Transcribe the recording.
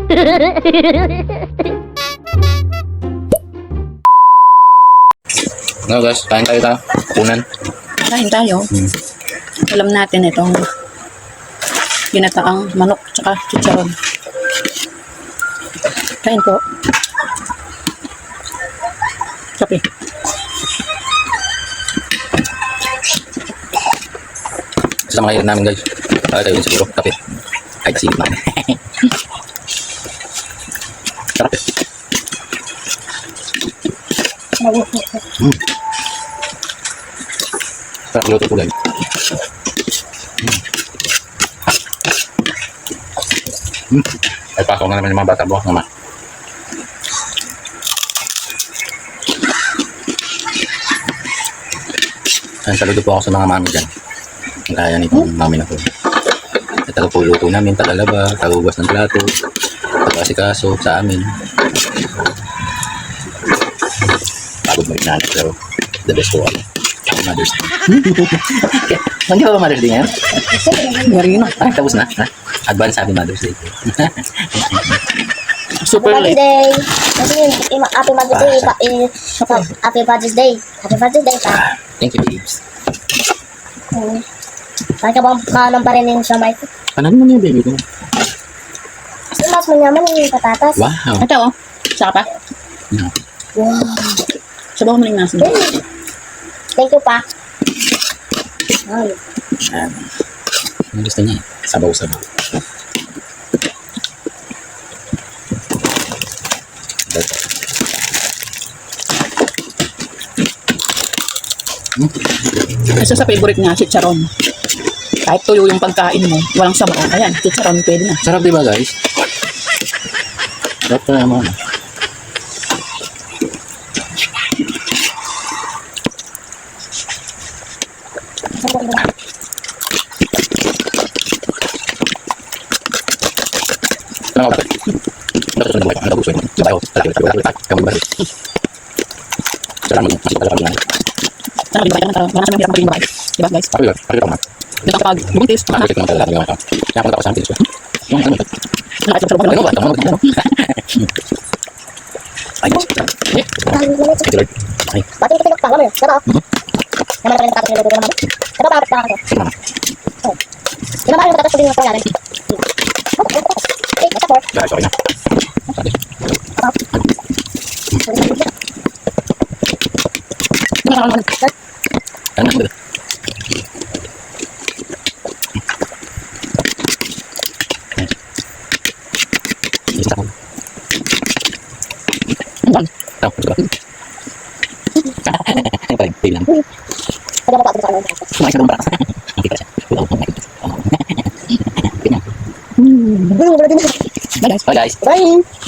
No guys, kain tayo. Kunan. Kain tayo. Alam natin itong ginataang manok tsaka chicharon. Kain po. Kape. Sa mga hirit namin guys. Kaya tayo siguro. Kape. Kahit silip namin. Sarap eh. Sarap luto ko guys. Ay pasok na naman yung mga bata bukas naman. Saludo po ako sa mga mami dyan. Kaya nitong mami na po. Tagapuluto namin, tagalaba, tagugas ng plato, pagkasikaso sa amin. Pagod mo rin natin, pero the best po ako. Ako Mother's Day. Hindi ka ba Mother's Day ngayon? Marino. Ay, tapos na. Ha? Advance Happy Mother's Day. Super Happy late. Day. Happy Mother's Day. Happy Father's Day. Happy Father's Day pa. Thank you, babes. Saan ka bang kanan pa rin yung siya, Mike? Kanan mo niya, baby ko. Mas manyaman yung patatas. Wow. Ito oh. Saka pa. No. Wow. Sabaw mo lang yung nasa. Thank you pa. Ay. Ang gusto niya, sabaw-sabaw. Isa sa favorite niya, chicharon. Kahit tuyo yung pagkain mo, walang sabaw. Ayan, chicharon pwede na. Sarap diba guys? Sarap na naman. Ano ba? Ano gusto mo? Sabaw. Kamu ba? Salamat. Masih pala pala. Sana maging bayan ng wala sa mahirap maging bahay. Diba guys? Tapi kamu. Dito kapag buntis, Bakit naman talaga yung ako? Kaya ako sa akin dito. Yung ano? nakakasarap Ano mo ba? Tama ba? Ay, thank you Lord. Ay, Ba't yung pinagpang mo yun? Diba? Naman na rin patatas yung luto naman. Diba bakit pa ako? sige mama. Diba ba yung patatas ko din yung pangalan? Okay, that's all. Guys, okay na. Sabi. Ano ba? Isa ko. Tapos ko. Ay, parang lang. Diba pa ako sa ano? Kumain sa lumbrak. Hindi ka siya. Wala akong kumain. Bye guys. Bye guys. Bye!